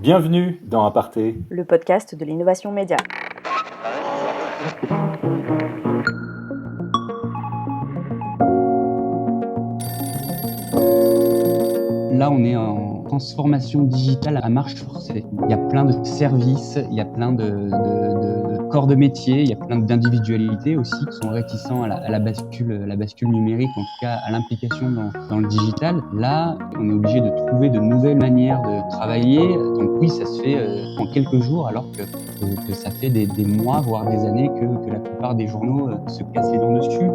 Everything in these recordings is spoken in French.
Bienvenue dans Aparté. Le podcast de l'innovation média. Là, on est en transformation digitale à marche forcée. Il y a plein de services, il y a plein de corps de métier, il y a plein d'individualités aussi qui sont réticents à la bascule numérique, en tout cas à l'implication dans le digital. Là, on est obligé de trouver de nouvelles manières de travailler. Donc oui, ça se fait en quelques jours, alors que ça fait des mois, voire des années que la plupart des journaux se cassent les dents dessus.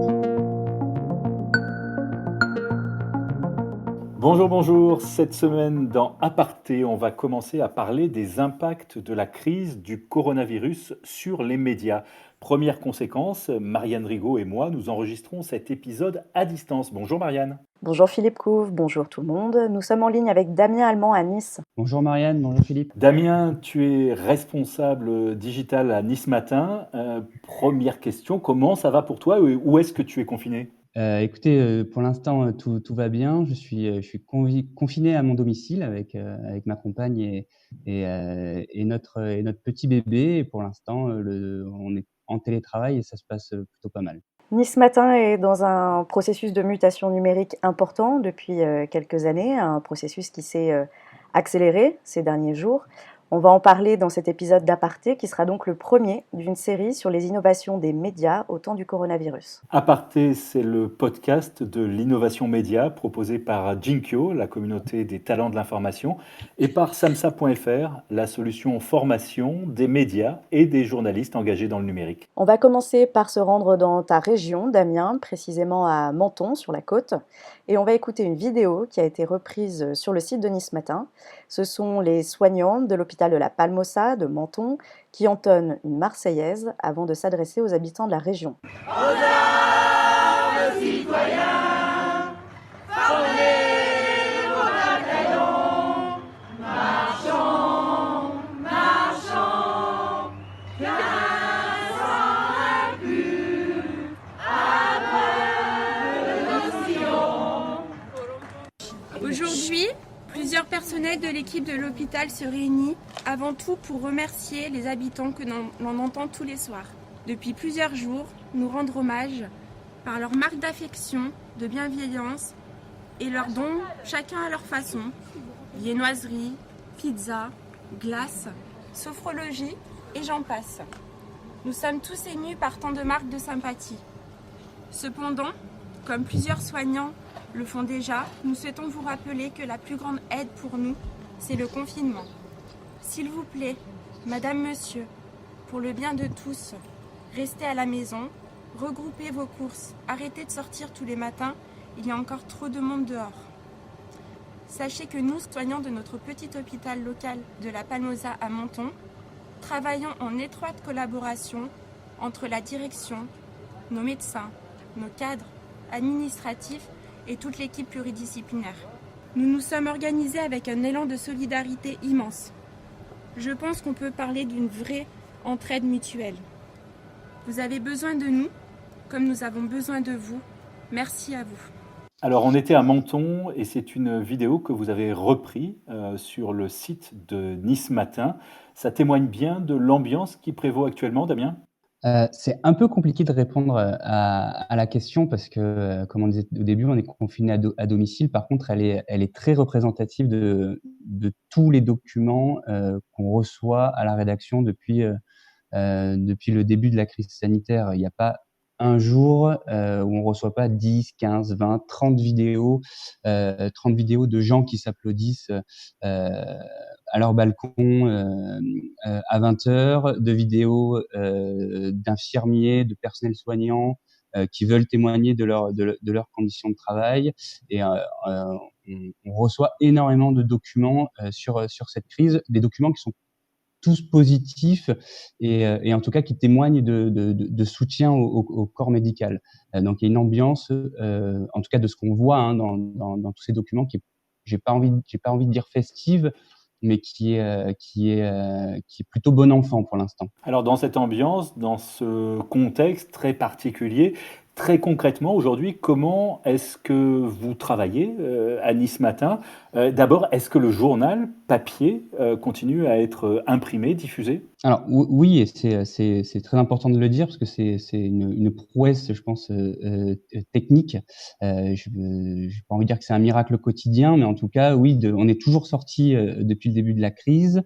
Bonjour. Cette semaine dans Aparté, on va commencer à parler des impacts de la crise du coronavirus sur les médias. Première conséquence, Marianne Rigaud et moi, nous enregistrons cet épisode à distance. Bonjour Marianne. Bonjour Philippe Couve, bonjour tout le monde. Nous sommes en ligne avec Damien Allemand à Nice. Bonjour Marianne, bonjour Philippe. Damien, tu es responsable digital à Nice Matin. Première question, comment ça va pour toi et où est-ce que tu es confiné ? Écoutez, pour l'instant, tout va bien. Je suis confiné à mon domicile avec ma compagne et notre petit bébé. Et pour l'instant, on est en télétravail et ça se passe plutôt pas mal. Nice Matin est dans un processus de mutation numérique important depuis quelques années, un processus qui s'est accéléré ces derniers jours. On va en parler dans cet épisode d'Aparté, qui sera donc le premier d'une série sur les innovations des médias au temps du coronavirus. Aparté, c'est le podcast de l'innovation média proposé par Jinkyo, la communauté des talents de l'information, et par samsa.fr, la solution formation des médias et des journalistes engagés dans le numérique. On va commencer par se rendre dans ta région, Damien, précisément à Menton, sur la côte, et on va écouter une vidéo qui a été reprise sur le site de Nice Matin. Ce sont les soignants de l'hôpital de la Palmosa de Menton qui entonnent une Marseillaise avant de s'adresser aux habitants de la région. Aux armes, citoyens, formez vos bataillons, marchons, 15 ans impurs, après nos sillons. Aujourd'hui, plusieurs personnels de l'équipe de l'hôpital se réunissent avant tout pour remercier les habitants que l'on entend tous les soirs. Depuis plusieurs jours, nous rendre hommage par leur marque d'affection, de bienveillance et leurs dons, chacun à leur façon. Viennoiserie, pizza, glace, sophrologie et j'en passe. Nous sommes tous émus par tant de marques de sympathie. Cependant, comme plusieurs soignants le font déjà, nous souhaitons vous rappeler que la plus grande aide pour nous, c'est le confinement. S'il vous plaît, Madame, Monsieur, pour le bien de tous, restez à la maison, regroupez vos courses, arrêtez de sortir tous les matins, il y a encore trop de monde dehors. Sachez que nous, soignants de notre petit hôpital local de la Palmosa à Menton, travaillons en étroite collaboration entre la direction, nos médecins, nos cadres administratifs et toute l'équipe pluridisciplinaire. Nous nous sommes organisés avec un élan de solidarité immense. Je pense qu'on peut parler d'une vraie entraide mutuelle. Vous avez besoin de nous, comme nous avons besoin de vous. Merci à vous. Alors, on était à Menton et c'est une vidéo que vous avez reprise sur le site de Nice Matin. Ça témoigne bien de l'ambiance qui prévaut actuellement, Damien ? C'est un peu compliqué de répondre à la question parce que, comme on disait au début, on est confiné à domicile. Par contre, elle est très représentative de tous les documents qu'on reçoit à la rédaction depuis le début de la crise sanitaire. Il n'y a pas un jour où on reçoit pas 10, 15, 20, 30 vidéos de gens qui s'applaudissent à leur balcon à 20 heures, de vidéos d'infirmiers, de personnel soignant qui veulent témoigner de leurs conditions de travail. Et on reçoit énormément de documents sur cette crise, des documents qui sont tous positifs et en tout cas qui témoignent de soutien au corps médical. Donc il y a une ambiance, en tout cas de ce qu'on voit dans tous ces documents, qui j'ai pas envie de dire festive, mais qui est plutôt bon enfant pour l'instant. Alors dans cette ambiance, dans ce contexte très particulier, Très concrètement, aujourd'hui, comment est-ce que vous travaillez à Nice Matin? D'abord, est-ce que le journal papier continue à être imprimé, diffusé? Alors oui, et c'est très important de le dire parce que c'est une prouesse, je pense, technique. J'ai pas envie de dire que c'est un miracle quotidien, mais en tout cas, oui, on est toujours sortis, depuis le début de la crise.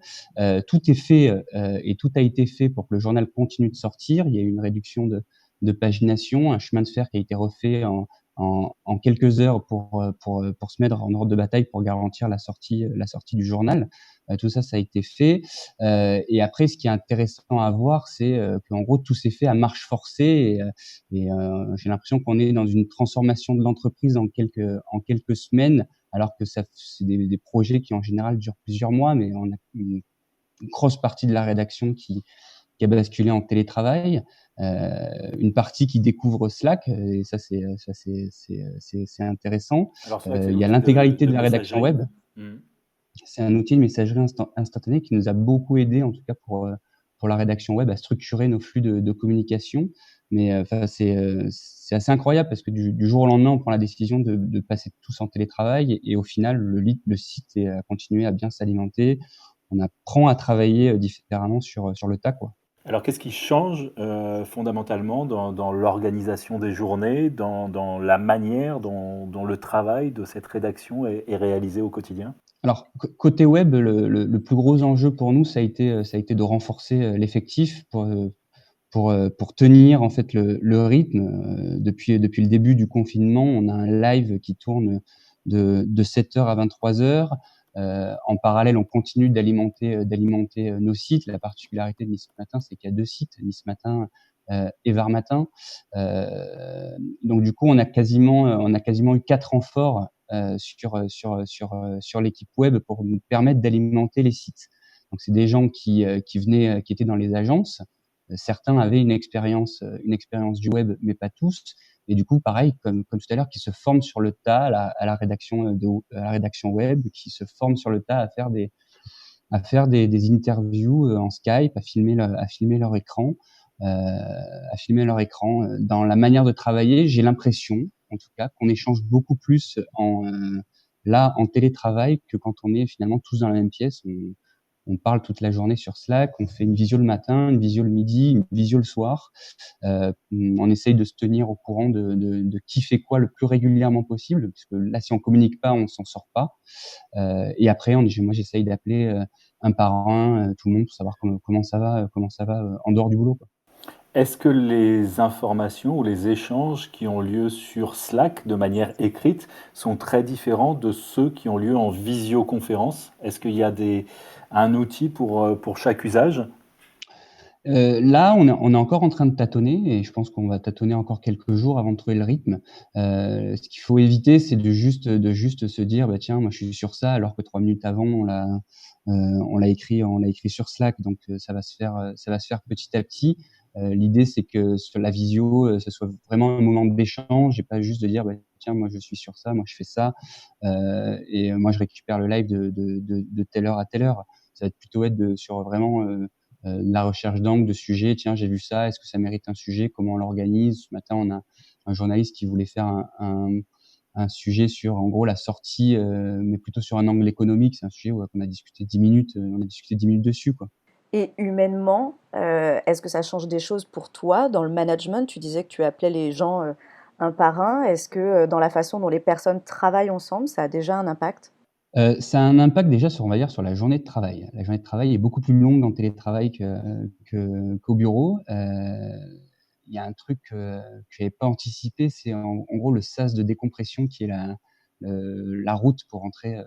Tout est fait, et tout a été fait pour que le journal continue de sortir. Il y a eu une réduction de pagination, un chemin de fer qui a été refait en quelques heures pour se mettre en ordre de bataille pour garantir la sortie du journal. Tout ça, ça a été fait. Et après, ce qui est intéressant à voir, c'est qu'en gros, tout s'est fait à marche forcée. J'ai l'impression qu'on est dans une transformation de l'entreprise en quelques semaines, alors que c'est des projets qui en général durent plusieurs mois, mais on a une grosse partie de la rédaction qui a basculé en télétravail, une partie qui découvre Slack, et ça c'est intéressant. Alors c'est vrai que c'est Il y a l'outil l'intégralité de de la rédaction messagerie. web. Mhm. C'est un outil de messagerie instantanée qui nous a beaucoup aidé, en tout cas pour la rédaction web, à structurer nos flux de communication. Mais enfin, c'est assez incroyable parce que du jour au lendemain, on prend la décision de passer tous en télétravail et au final, le site a continué à bien s'alimenter. On apprend à travailler différemment sur le tas, quoi. Alors qu'est-ce qui change fondamentalement dans l'organisation des journées, dans la manière dont le travail de cette rédaction est réalisé au quotidien? Alors, côté web, le plus gros enjeu pour nous, ça a été de renforcer l'effectif pour tenir en fait le rythme. Depuis le début du confinement, on a un live qui tourne de 7 heures à 23 heures. En parallèle, on continue d'alimenter nos sites. La particularité de Nice Matin, c'est qu'il y a 2 sites, Nice Matin et Var Matin. Donc du coup, on a quasiment eu 4 renforts sur l'équipe web pour nous permettre d'alimenter les sites. Donc c'est des gens qui venaient, qui étaient dans les agences. Certains avaient une expérience du web, mais pas tous. Et du coup, pareil, comme tout à l'heure, qui se forment sur le tas à la rédaction web, qui se forment sur le tas à faire des interviews en Skype, à filmer leur écran. Dans la manière de travailler, j'ai l'impression, en tout cas, qu'on échange beaucoup plus en télétravail que quand on est finalement tous dans la même pièce. On parle toute la journée sur Slack, on fait une visio le matin, une visio le midi, une visio le soir. On essaye de se tenir au courant de qui fait quoi le plus régulièrement possible, parce que là, si on communique pas, on s'en sort pas. Et après, moi, j'essaye d'appeler un par un tout le monde pour savoir comment ça va en dehors du boulot, quoi. Est-ce que les informations ou les échanges qui ont lieu sur Slack de manière écrite sont très différents de ceux qui ont lieu en visioconférence? Est-ce qu'il y a un outil pour chaque usage? Là, on est encore en train de tâtonner et je pense qu'on va tâtonner encore quelques jours avant de trouver le rythme. Ce qu'il faut éviter, c'est de juste se dire: «Bah, tiens, moi, je suis sur ça», alors que 3 minutes avant, on l'a écrit sur Slack. Donc ça va se faire petit à petit. L'idée, c'est que sur la visio, ce soit vraiment un moment d'échange et pas juste de dire: «Bah, tiens, moi, je suis sur ça, moi, je fais ça, et moi, je récupère le live de telle heure à telle heure». Ça va être plutôt être sur vraiment, de la recherche d'angles, de sujets. Tiens, j'ai vu ça, est-ce que ça mérite un sujet? Comment on l'organise? Ce matin, on a un journaliste qui voulait faire un sujet sur, en gros, la sortie, mais plutôt sur un angle économique. C'est un sujet qu'on a discuté 10 minutes, on a discuté 10 minutes dessus, quoi. Et humainement, est-ce que ça change des choses pour toi dans le management? Tu disais que tu appelais les gens un par un. Est-ce que dans la façon dont les personnes travaillent ensemble, ça a déjà un impact? Ça a un impact déjà sur, on va dire, sur la journée de travail. La journée de travail est beaucoup plus longue en télétravail qu'au bureau. Il y a un truc que j'avais pas anticipé, c'est en gros le sas de décompression qui est la route pour rentrer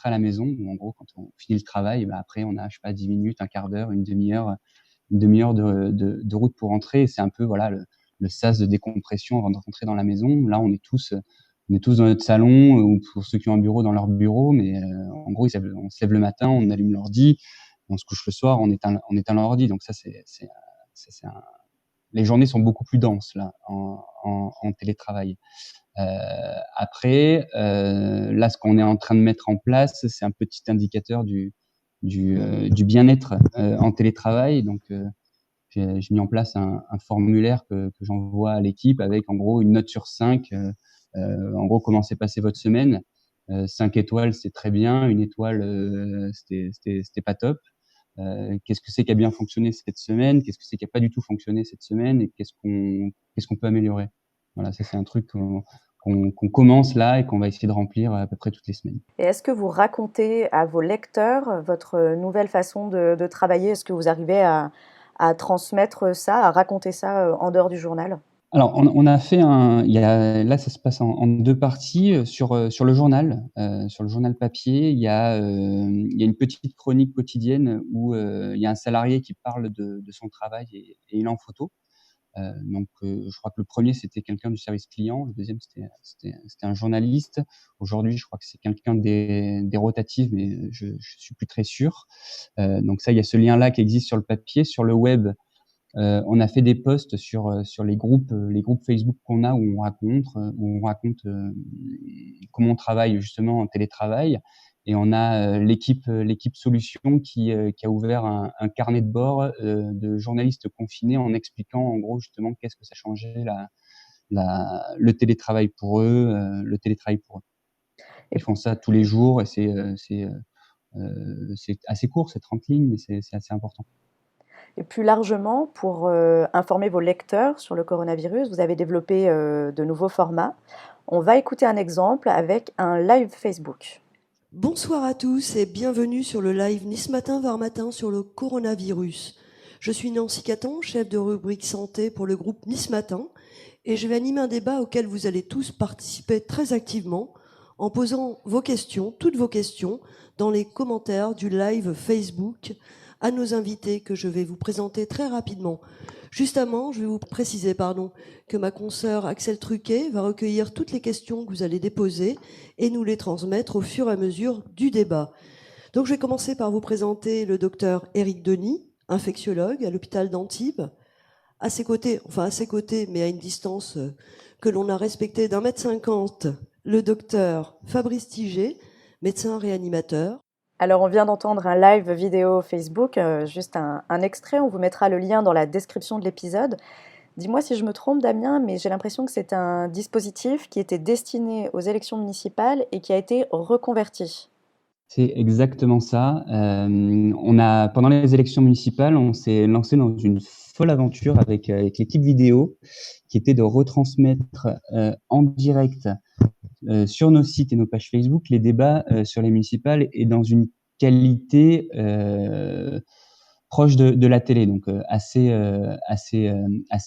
à la maison. Où en gros, quand on finit le travail, bah, après on a, je sais pas, 10 minutes, un quart d'heure, une demi-heure de route pour rentrer. Et c'est un peu, voilà, le sas de décompression avant de rentrer dans la maison. Là, on est tous dans notre salon, ou pour ceux qui ont un bureau, dans leur bureau, mais en gros, on se lève le matin, on allume l'ordi, on se couche le soir, on éteint l'ordi. Donc ça, les journées sont beaucoup plus denses là en télétravail. Après, là, ce qu'on est en train de mettre en place, c'est un petit indicateur du bien-être en télétravail. Donc j'ai mis en place un formulaire que j'envoie à l'équipe avec en gros une note sur 5. En gros, comment s'est passée votre semaine? 5 étoiles, c'est très bien. 1 étoile, c'était pas top. Qu'est-ce que c'est qui a bien fonctionné cette semaine? Qu'est-ce que c'est qui a pas du tout fonctionné cette semaine? Et qu'est-ce qu'on peut améliorer? Voilà, ça c'est un truc qu'on commence là et qu'on va essayer de remplir à peu près toutes les semaines. Et est-ce que vous racontez à vos lecteurs votre nouvelle façon de travailler? Est-ce que vous arrivez à transmettre ça, à raconter ça en dehors du journal? Alors, on a fait là, ça se passe en 2 parties, sur le journal. Sur le journal papier, il y a une petite chronique quotidienne où, il y a un salarié qui parle de son travail et il est en photo. Donc, je crois que le premier c'était quelqu'un du service client, le deuxième c'était un journaliste. Aujourd'hui, je crois que c'est quelqu'un des rotatives, mais je suis plus très sûr. Donc ça, il y a ce lien-là qui existe sur le papier. Sur le web, on a fait des posts sur les groupes Facebook qu'on a où on raconte comment on travaille justement en télétravail. Et on a l'équipe solution qui a ouvert un carnet de bord de journalistes confinés en expliquant en gros justement qu'est-ce que ça changeait le télétravail pour eux, Ils font ça tous les jours et c'est assez court, c'est 30 lignes, mais c'est assez important. Et plus largement, pour informer vos lecteurs sur le coronavirus, vous avez développé de nouveaux formats. On va écouter un exemple avec un live Facebook. Bonsoir à tous et bienvenue sur le live Nice Matin Var Matin sur le coronavirus. Je suis Nancy Caton, chef de rubrique santé pour le groupe Nice Matin, et je vais animer un débat auquel vous allez tous participer très activement en posant vos questions, toutes vos questions, dans les commentaires du live Facebook à nos invités que je vais vous présenter très rapidement. Juste avant, je vais vous préciser que ma consoeur Axel Truquet va recueillir toutes les questions que vous allez déposer et nous les transmettre au fur et à mesure du débat. Donc je vais commencer par vous présenter le docteur Éric Denis, infectiologue à l'hôpital d'Antibes. À ses côtés, mais à une distance que l'on a respectée d'1,50 m, le docteur Fabrice Tiget, médecin réanimateur. Alors, on vient d'entendre un live vidéo Facebook, juste un extrait. On vous mettra le lien dans la description de l'épisode. Dis-moi si je me trompe, Damien, mais j'ai l'impression que c'est un dispositif qui était destiné aux élections municipales et qui a été reconverti. C'est exactement ça. Pendant les élections municipales, on s'est lancé dans une folle aventure avec l'équipe vidéo, qui était de retransmettre en direct sur nos sites et nos pages Facebook les débats sur les municipales et dans une qualité proche de la télé, donc assez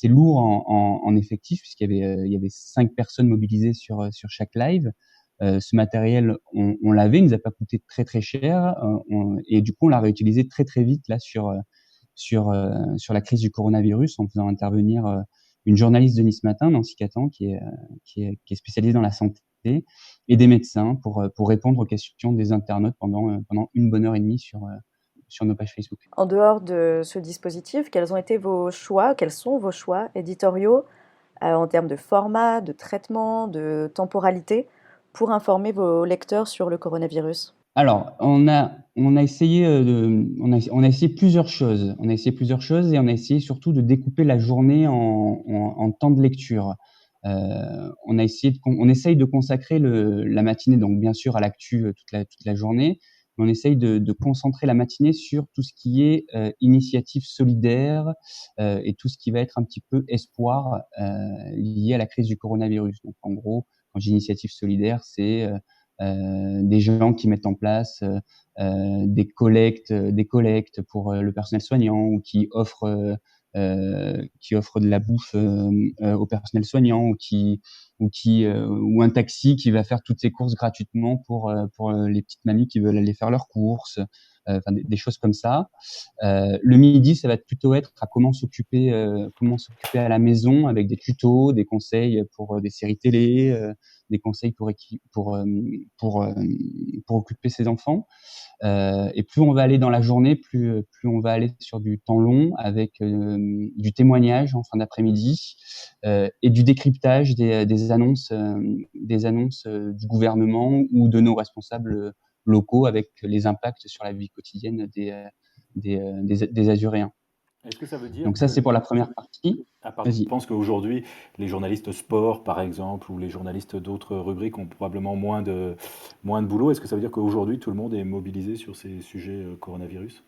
lourd en effectif, puisqu'il y avait 5 personnes mobilisées sur chaque live. Ce matériel, on l'avait, il nous a pas coûté très très cher, et du coup on l'a réutilisé très très vite là sur la crise du coronavirus, en faisant intervenir une journaliste de Nice Matin, Nancy Caton, qui est spécialisée dans la santé, et des médecins pour répondre aux questions des internautes pendant une bonne heure et demie sur nos pages Facebook. En dehors de ce dispositif, quels sont vos choix éditoriaux en termes de format, de traitement, de temporalité pour informer vos lecteurs sur le coronavirus? Alors, on a essayé plusieurs choses. On a essayé plusieurs choses et on a essayé surtout de découper la journée en temps de lecture. On essaye de consacrer la matinée, donc bien sûr à l'actu toute la journée, mais on essaye de concentrer la matinée sur tout ce qui est initiative solidaire et tout ce qui va être un petit peu espoir lié à la crise du coronavirus. Donc en gros, quand j'ai initiative solidaire, c'est des gens qui mettent en place des collectes pour le personnel soignant, ou qui offrent de la bouffe au personnel soignant, ou un taxi qui va faire toutes ses courses gratuitement pour les petites mamies qui veulent aller faire leurs courses, enfin des choses comme ça. Le midi, ça va plutôt être à comment s'occuper à la maison, avec des tutos, des conseils pour des séries télé, des conseils pour occuper ses enfants. Et plus on va aller dans la journée, plus on va aller sur du temps long, avec du témoignage en fin d'après-midi et du décryptage des annonces du gouvernement ou de nos responsables locaux, avec les impacts sur la vie quotidienne des Azuréens. Est-ce que ça veut dire Donc ça, que c'est pour la première partie. Ah pardon, je Vas-y. pense qu'aujourd'hui, les journalistes sport, par exemple, ou les journalistes d'autres rubriques ont probablement moins de boulot. Est-ce que ça veut dire qu'aujourd'hui, tout le monde est mobilisé sur ces sujets coronavirus?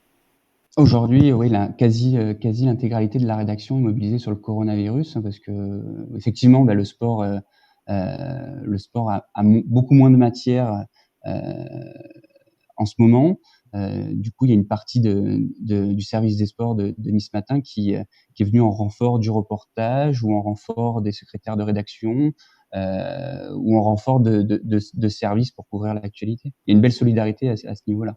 Aujourd'hui, oui, quasi l'intégralité de la rédaction est mobilisée sur le coronavirus, hein, parce que effectivement, bah, le sport a beaucoup moins de matière en ce moment. Du coup, il y a une partie du service des sports de Nice Matin qui est venue en renfort du reportage ou en renfort des secrétaires de rédaction ou en renfort de services pour couvrir l'actualité. Il y a une belle solidarité à ce niveau-là.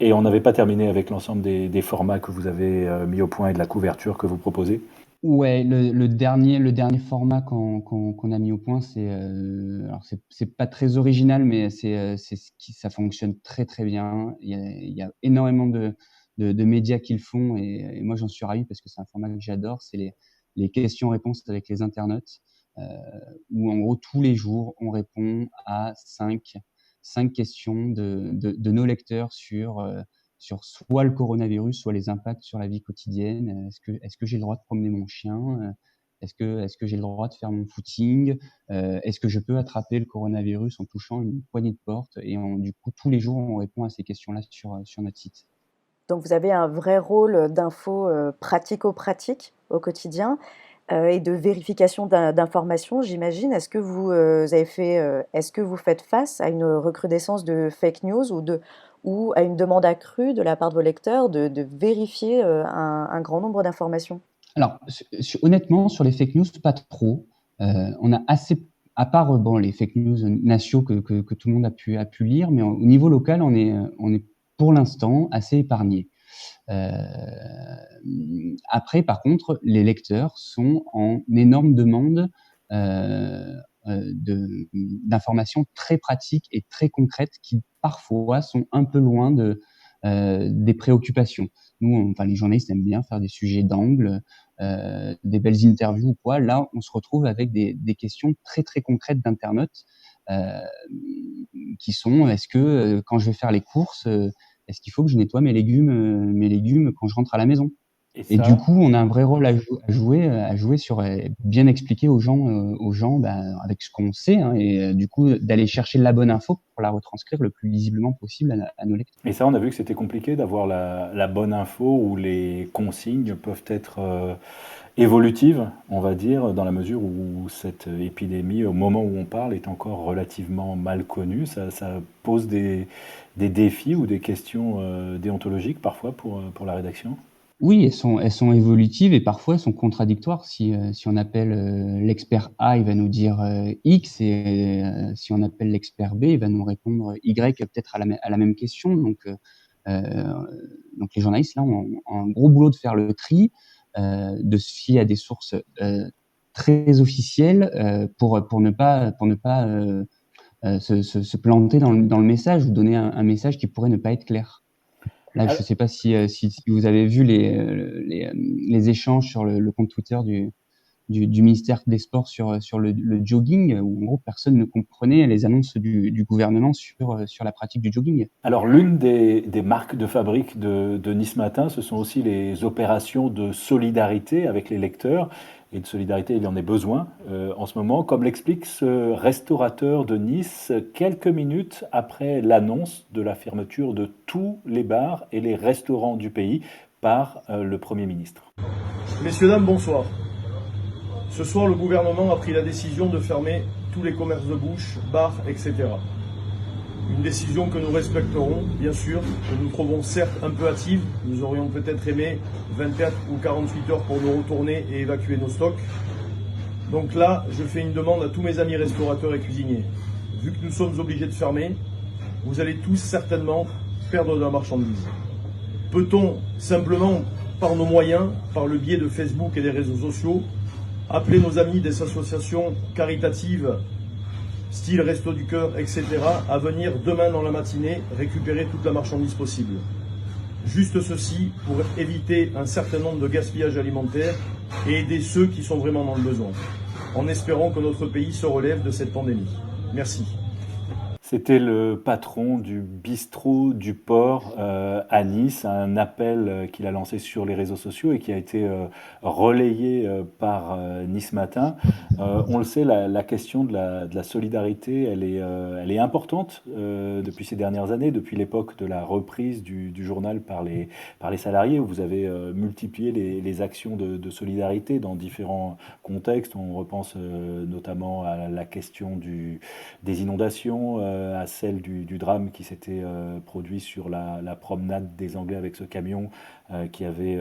Et on n'avait pas terminé avec l'ensemble des formats que vous avez mis au point et de la couverture que vous proposez? Ouais, le dernier format qu'on a mis au point, alors c'est pas très original, mais ça fonctionne très très bien. Il y a énormément de médias qui le font et moi j'en suis ravi parce que c'est un format que j'adore. C'est les questions-réponses avec les internautes, où en gros tous les jours on répond à cinq questions de nos lecteurs sur soit le coronavirus, soit les impacts sur la vie quotidienne. Est-ce que j'ai le droit de promener mon chien? Est-ce que j'ai le droit de faire mon footing? Est-ce que je peux attraper le coronavirus en touchant une poignée de porte? Et du coup, tous les jours, on répond à ces questions-là sur notre site. Donc vous avez un vrai rôle d'info pratico-pratique au quotidien et de vérification d'informations, j'imagine. Est-ce que est-ce que vous faites face à une recrudescence de fake news ou à une demande accrue de la part de vos lecteurs de vérifier un grand nombre d'informations? Alors, honnêtement, sur les fake news, pas trop. On a assez, à part les fake news nationaux que tout le monde a pu lire, mais au niveau local, on est pour l'instant assez épargné. Après, par contre, les lecteurs sont en énorme demande d'informations très pratiques et très concrètes qui parfois sont un peu loin des préoccupations. Nous, les journalistes aiment bien faire des sujets d'angle, des belles interviews ou quoi. Là, on se retrouve avec des questions très très concrètes d'internautes qui sont: est-ce que quand je vais faire les courses, est-ce qu'il faut que je nettoie mes légumes quand je rentre à la maison? Et du coup, on a un vrai rôle à jouer sur bien expliquer aux gens, avec ce qu'on sait, hein, et du coup d'aller chercher la bonne info pour la retranscrire le plus lisiblement possible à nos lecteurs. Et ça, on a vu que c'était compliqué d'avoir la bonne info, où les consignes peuvent être évolutives, on va dire, dans la mesure où cette épidémie, au moment où on parle, est encore relativement mal connue. Ça pose des défis ou des questions déontologiques parfois pour la rédaction? Oui, elles sont évolutives et parfois elles sont contradictoires. Si on appelle l'expert A, il va nous dire X, et si on appelle l'expert B, il va nous répondre Y, peut-être à la même question. Donc les journalistes là ont un gros boulot de faire le tri, de se fier à des sources très officielles pour ne pas se planter dans le message ou donner un message qui pourrait ne pas être clair. Là, je ne sais pas si vous avez vu les échanges sur le compte Twitter du ministère des Sports sur le jogging, où en gros personne ne comprenait les annonces du gouvernement sur la pratique du jogging. Alors l'une des marques de fabrique de Nice Matin, ce sont aussi les opérations de solidarité avec les lecteurs. Et de solidarité, il en est besoin en ce moment, comme l'explique ce restaurateur de Nice quelques minutes après l'annonce de la fermeture de tous les bars et les restaurants du pays par le Premier ministre. Messieurs, dames, bonsoir. Ce soir, le gouvernement a pris la décision de fermer tous les commerces de bouche, bars, etc. Une décision que nous respecterons, bien sûr, que nous trouvons certes un peu hâtive. Nous aurions peut-être aimé 24 ou 48 heures pour nous retourner et évacuer nos stocks. Donc là, je fais une demande à tous mes amis restaurateurs et cuisiniers. Vu que nous sommes obligés de fermer, vous allez tous certainement perdre de la marchandise. Peut-on simplement, par nos moyens, par le biais de Facebook et des réseaux sociaux, appeler nos amis des associations caritatives style Resto du Cœur, etc., à venir demain dans la matinée récupérer toute la marchandise possible. Juste ceci pour éviter un certain nombre de gaspillages alimentaires et aider ceux qui sont vraiment dans le besoin, en espérant que notre pays se relève de cette pandémie. Merci. C'était le patron du bistrot du port à Nice, un appel qu'il a lancé sur les réseaux sociaux et qui a été relayé par Nice Matin. On le sait, la question de la solidarité, elle est importante depuis ces dernières années, depuis l'époque de la reprise du journal par les salariés, où vous avez multiplié les actions de solidarité dans différents contextes. On repense notamment à la question des inondations, à celle du drame qui s'était produit sur la promenade des Anglais avec ce camion qui avait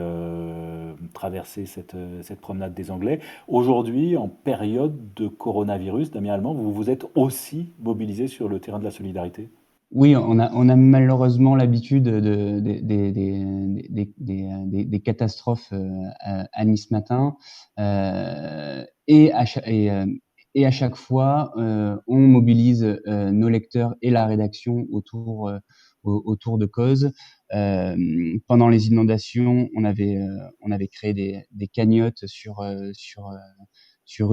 traversé cette promenade des Anglais. Aujourd'hui, en période de coronavirus, Damien Allemand, vous vous êtes aussi mobilisé sur le terrain de la solidarité? Oui, on a malheureusement l'habitude des catastrophes à Nice Matin. Et à chaque fois, on mobilise nos lecteurs et la rédaction autour de causes. Pendant les inondations, on avait créé des cagnottes sur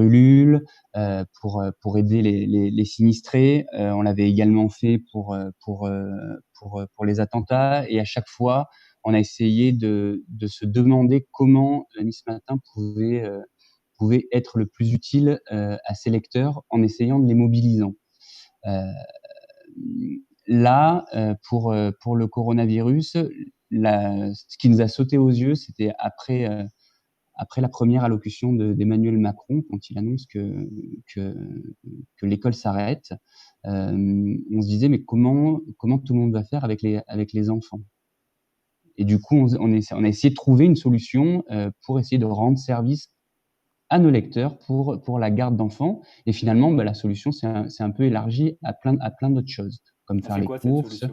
Ulule pour aider les sinistrés. On l'avait également fait pour les attentats. Et à chaque fois, on a essayé de se demander comment Nice Matin pouvait être le plus utile à ses lecteurs en essayant de les mobiliser. Là, pour le coronavirus, ce qui nous a sauté aux yeux, c'était après la première allocution d'Emmanuel Macron, quand il annonce que l'école s'arrête. On se disait, mais comment tout le monde va faire avec les enfants? Et du coup, on a essayé de trouver une solution pour essayer de rendre service à nos lecteurs pour la garde d'enfants. Et finalement, la solution s'est un peu élargie à plein d'autres choses, comme faire les courses.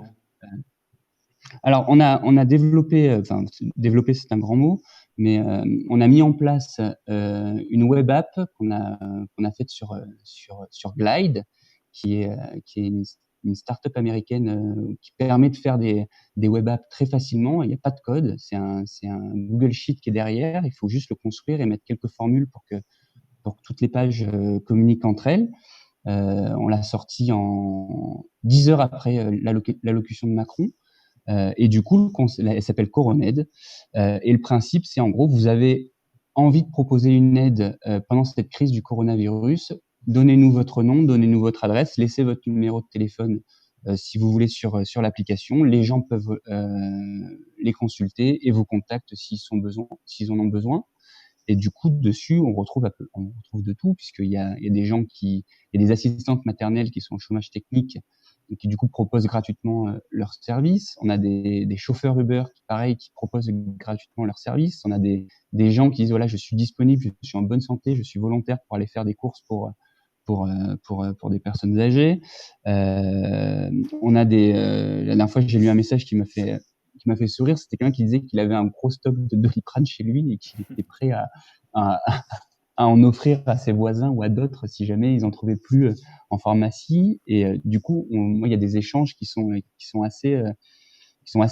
Alors, on a développé, développer c'est un grand mot, mais on a mis en place une web app qu'on a faite sur Glide, qui est une start-up américaine qui permet de faire des web apps très facilement. Il n'y a pas de code, c'est un Google Sheet qui est derrière. Il faut juste le construire et mettre quelques formules pour que toutes les pages communiquent entre elles. On l'a sorti en 10 heures après l'allocution de Macron. Et du coup, elle s'appelle Coroned. Et le principe, c'est en gros, vous avez envie de proposer une aide pendant cette crise du coronavirus. Donnez-nous votre nom, donnez-nous votre adresse, laissez votre numéro de téléphone si vous voulez sur l'application. Les gens peuvent les consulter et vous contactent s'ils en ont besoin. Et du coup, dessus, on retrouve de tout, puisqu'il y a des gens il y a des assistantes maternelles qui sont au chômage technique et qui, du coup, proposent gratuitement leurs services. On a des chauffeurs Uber qui proposent gratuitement leurs services. On a des gens qui disent, voilà, je suis disponible, je suis en bonne santé, je suis volontaire pour aller faire des courses pour des personnes âgées. On a la dernière fois, j'ai lu un message qui m'a fait sourire. C'était quelqu'un qui disait qu'il avait un gros stock de Doliprane chez lui et qu'il était prêt à en offrir à ses voisins ou à d'autres si jamais ils en trouvaient plus en pharmacie. Et du coup, moi, il y a des échanges qui sont assez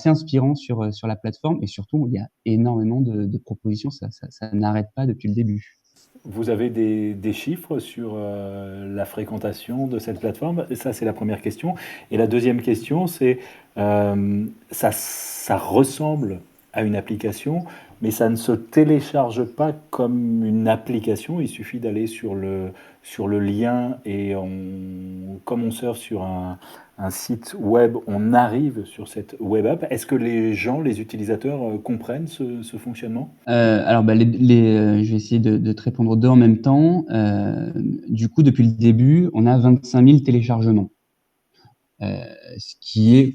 inspirants sur la plateforme, et surtout, il y a énormément de propositions. Ça n'arrête pas depuis le début. Vous avez des chiffres sur la fréquentation de cette plateforme? Ça, c'est la première question. Et la deuxième question, c'est ça ressemble à une application, mais ça ne se télécharge pas comme une application. Il suffit d'aller sur le lien et comme on surfe sur un site web, on arrive sur cette web app. Est-ce que les utilisateurs comprennent ce fonctionnement? Alors, je vais essayer de te répondre aux deux en même temps. Du coup, depuis le début, on a 25 000 téléchargements. Ce qui est,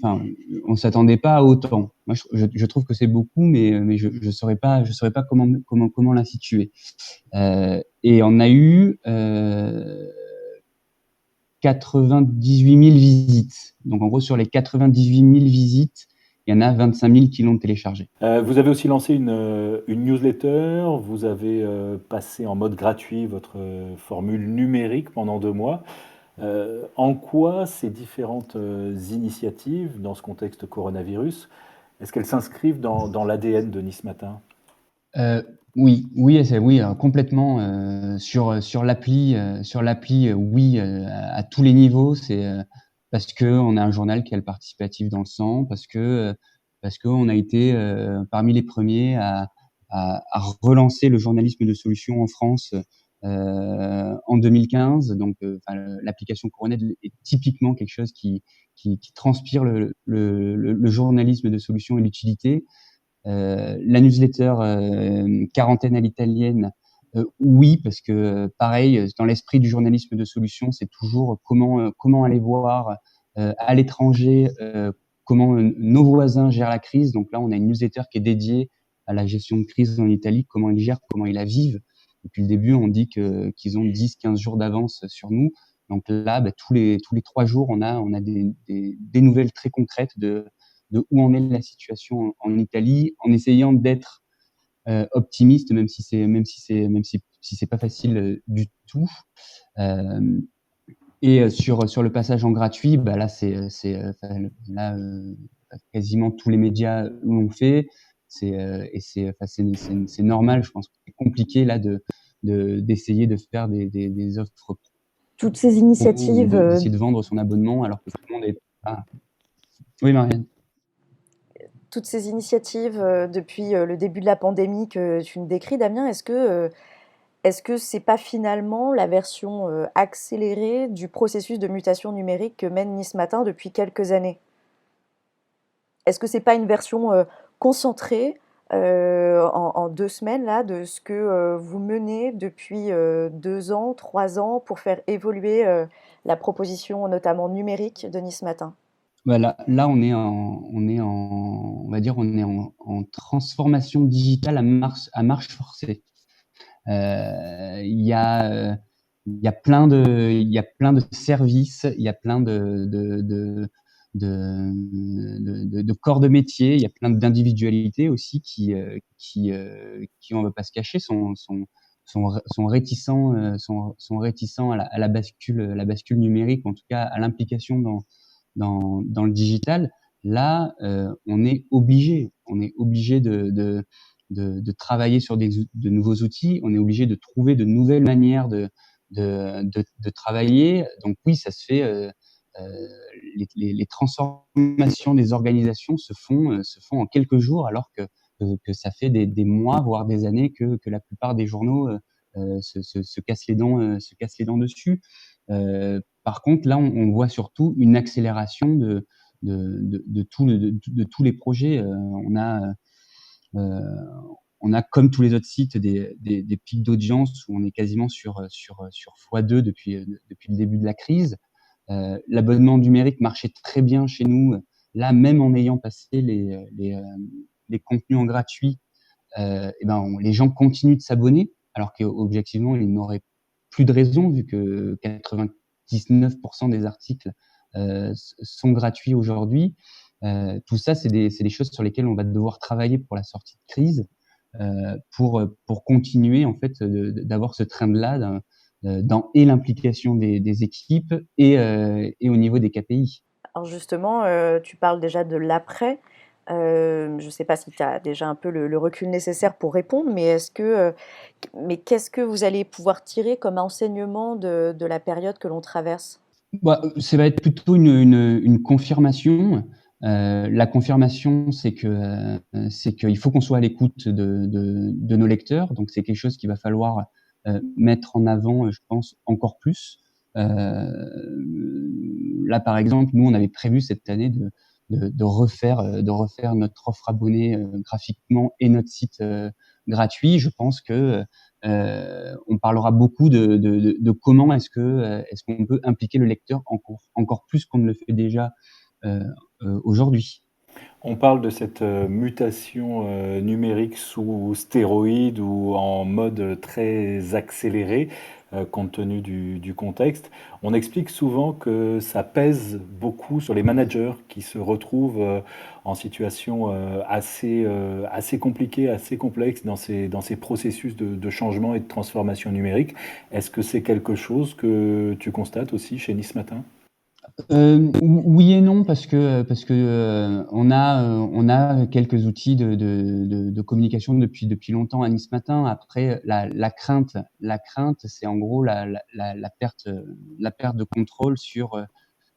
on s'attendait pas à autant. Moi, je trouve que c'est beaucoup, mais je saurais pas comment la situer. Et on a eu 98 000 visites. Donc, en gros, sur les 98 000 visites, il y en a 25 000 qui l'ont téléchargé. Vous avez aussi lancé une newsletter. Vous avez passé en mode gratuit votre formule numérique pendant 2 mois. En quoi ces différentes initiatives, dans ce contexte coronavirus, est-ce qu'elles s'inscrivent dans l'ADN de Nice Matin? Oui, complètement. Sur l'appli, oui, à tous les niveaux. parce que on a un journal qui a le participatif dans le sang, parce qu'on a été parmi les premiers à relancer le journalisme de solution en France en 2015. Donc, l'application Coronet est typiquement quelque chose qui transpire le journalisme de solution et l'utilité. La newsletter quarantaine à l'italienne, oui, parce que pareil, dans l'esprit du journalisme de solution, c'est toujours comment aller voir à l'étranger comment nos voisins gèrent la crise. Donc là, on a une newsletter qui est dédiée à la gestion de crise en Italie, comment ils gèrent, comment ils la vivent. Depuis le début, on dit qu'ils ont 10-15 jours d'avance sur nous. Donc là, tous les 3 jours, on a des nouvelles très concrètes de où en est la situation en Italie, en essayant d'être optimiste, même si c'est pas facile du tout. Et sur le passage en gratuit, là quasiment tous les médias l'ont fait. C'est normal. Je pense que c'est compliqué là d'essayer de faire des offres. Toutes ces initiatives. D'essayer de vendre son abonnement alors que tout le monde est. Ah. Oui, Marianne. Toutes ces initiatives depuis le début de la pandémie que tu nous décris, Damien, est-ce que c'est pas finalement la version accélérée du processus de mutation numérique que mène Nice Matin depuis quelques années? Est-ce que c'est pas une version concentrée en 2 semaines là, de ce que vous menez depuis 2 ans, 3 ans pour faire évoluer la proposition notamment numérique de Nice Matin? Voilà, là on est en transformation digitale à marche forcée. Il y a plein de services, il y a plein de corps de métier, il y a plein d'individualités aussi qui on va pas se cacher sont réticents à la bascule numérique, en tout cas à l'implication dans le digital. Là, on est obligé de travailler sur de nouveaux outils. On est obligé de trouver de nouvelles manières de travailler. Donc oui, ça se fait. Les transformations des organisations se font en quelques jours, alors que ça fait des mois, voire des années que la plupart des journaux se cassent les dents dessus. Par contre, là, on voit surtout une accélération de tous les projets. On a, comme tous les autres sites, des pics d'audience où on est quasiment sur x2 depuis le début de la crise. L'abonnement numérique marchait très bien chez nous. Là, même en ayant passé les contenus en gratuit, les gens continuent de s'abonner, alors qu'objectivement, ils n'auraient plus de raison, vu que 99% des articles sont gratuits aujourd'hui. Tout ça, c'est des choses sur lesquelles on va devoir travailler pour la sortie de crise, pour continuer en fait d'avoir ce trend-là dans et l'implication des équipes et au niveau des KPI. Alors justement, tu parles déjà de l'après. Je ne sais pas si tu as déjà un peu le recul nécessaire pour répondre, mais qu'est-ce que vous allez pouvoir tirer comme enseignement de la période que l'on traverse? Ça va être plutôt une confirmation. La confirmation, c'est qu'il faut qu'on soit à l'écoute de nos lecteurs. Donc c'est quelque chose qu'il va falloir mettre en avant, je pense, encore plus. Là, par exemple, nous, on avait prévu cette année de refaire notre offre abonnée graphiquement et notre site gratuit. Je pense que on parlera beaucoup de comment est-ce qu'on peut impliquer le lecteur encore plus qu'on ne le fait déjà aujourd'hui. On parle de cette mutation numérique sous stéroïdes ou en mode très accéléré, compte tenu du contexte. On explique souvent que ça pèse beaucoup sur les managers qui se retrouvent en situation assez compliquée, assez complexe dans ces processus de changement et de transformation numérique. Est-ce que c'est quelque chose que tu constates aussi chez Nice Matin ? Oui et non, parce que on a quelques outils de communication depuis longtemps à Nice Matin. Après, la crainte, c'est en gros la perte de contrôle sur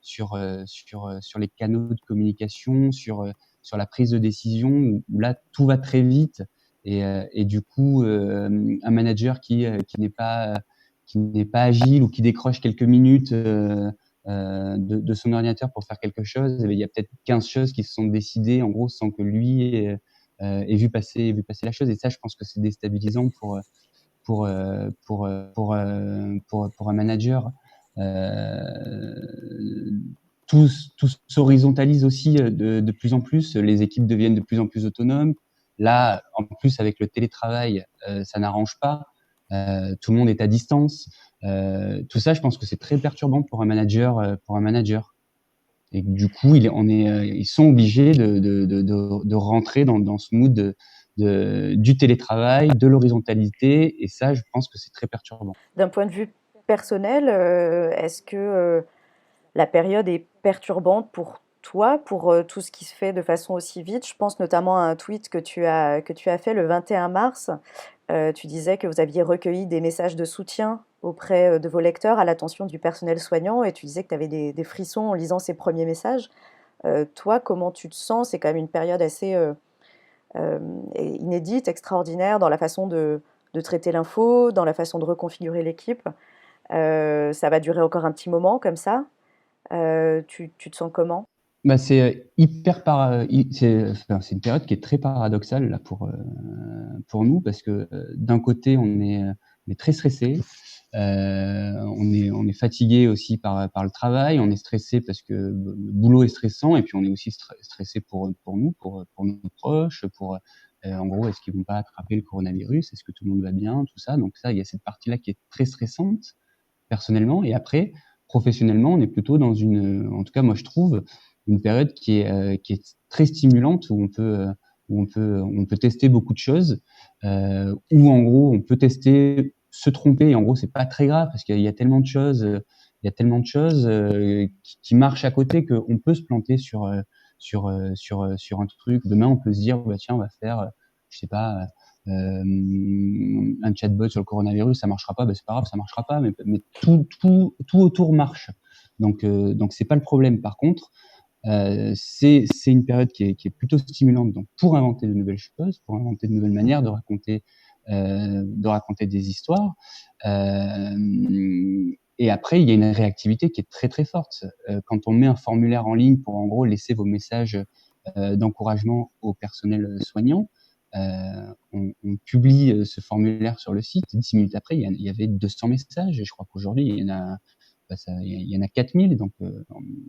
sur les canaux de communication, sur la prise de décision, où là, tout va très vite. Et du coup, un manager qui n'est pas agile ou qui décroche quelques minutes de son ordinateur pour faire quelque chose, il y a peut-être 15 choses qui se sont décidées, en gros, sans que lui ait vu passer la chose. Et ça, je pense que c'est déstabilisant pour un manager. Tout s'horizontalise aussi de plus en plus. Les équipes deviennent de plus en plus autonomes. Là, en plus, avec le télétravail, ça n'arrange pas. Tout le monde est à distance. Tout ça, je pense que c'est très perturbant pour un manager. Et du coup, ils sont obligés de rentrer dans ce mood du télétravail, de l'horizontalité. Et ça, je pense que c'est très perturbant. D'un point de vue personnel, est-ce que la période est perturbante pour toi, pour tout ce qui se fait de façon aussi vite? Je pense notamment à un tweet que tu as fait le 21 mars. Tu disais que vous aviez recueilli des messages de soutien auprès de vos lecteurs à l'attention du personnel soignant, et tu disais que tu avais des frissons en lisant ces premiers messages. Toi, comment tu te sens? C'est quand même une période assez inédite, extraordinaire dans la façon de traiter l'info, dans la façon de reconfigurer l'équipe. Ça va durer encore un petit moment comme ça. Tu te sens comment? Bah, c'est une période qui est très paradoxale là pour nous, parce que d'un côté on est très stressé, on est fatigué aussi par le travail, on est stressé parce que le boulot est stressant, et puis on est aussi stressé pour nous, pour nos proches, en gros, est-ce qu'ils vont pas attraper le coronavirus, est-ce que tout le monde va bien, tout ça. Donc ça, il y a cette partie-là qui est très stressante personnellement. Et après, professionnellement, on est plutôt dans en tout cas moi je trouve, une période qui est très stimulante, où on peut tester beaucoup de choses, où en gros on peut tester, se tromper, et en gros c'est pas très grave, parce qu'il y a tellement de choses, qui marchent à côté, qu'on peut se planter sur un truc. Demain on peut se dire, bah tiens, on va faire, je sais pas, un chatbot sur le coronavirus, ça marchera pas, bah c'est pas grave, ça marchera pas, mais tout autour marche. Donc c'est pas le problème. Par contre, c'est une période qui est plutôt stimulante, donc pour inventer de nouvelles choses, pour inventer de nouvelles manières de raconter des histoires. Et après, il y a une réactivité qui est très très forte. Quand on met un formulaire en ligne pour en gros laisser vos messages d'encouragement au personnel soignant, on publie ce formulaire sur le site. 10 minutes après, il y avait 200 messages, et je crois qu'aujourd'hui il y en a 4000. Donc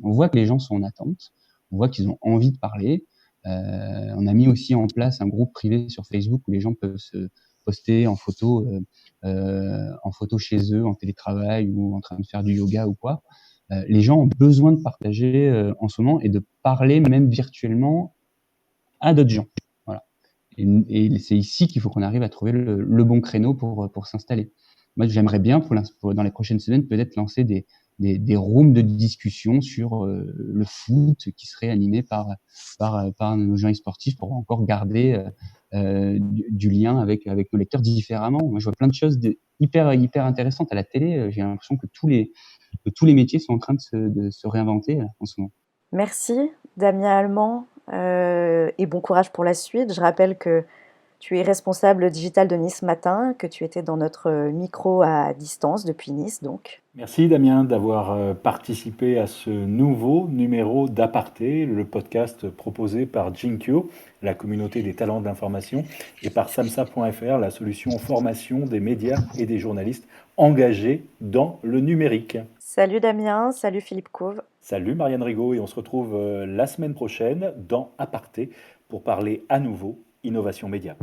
on voit que les gens sont en attente, on voit qu'ils ont envie de parler. On a mis aussi en place un groupe privé sur Facebook où les gens peuvent se poster en photo chez eux, en télétravail, ou en train de faire du yoga ou quoi. Les gens ont besoin de partager en ce moment, et de parler même virtuellement à d'autres gens. Voilà. Et c'est ici qu'il faut qu'on arrive à trouver le bon créneau pour s'installer. Moi, j'aimerais bien dans les prochaines semaines peut-être lancer des rooms de discussion sur le foot, qui seraient animés par nos journalistes sportifs, pour encore garder du lien avec nos lecteurs différemment. Moi, je vois plein de choses hyper intéressantes à la télé. J'ai l'impression que tous les métiers sont en train de se réinventer en ce moment. Merci Damien Allemand, et bon courage pour la suite. Je rappelle que tu es responsable digital de Nice Matin, que tu étais dans notre micro à distance depuis Nice donc. Merci Damien d'avoir participé à ce nouveau numéro d'Aparté, le podcast proposé par Jinkyo, la communauté des talents de l'information, et par samsa.fr, la solution formation des médias et des journalistes engagés dans le numérique. Salut Damien, salut Philippe Cauve. Salut Marianne Rigaud, et on se retrouve la semaine prochaine dans Aparté pour parler à nouveau innovation média.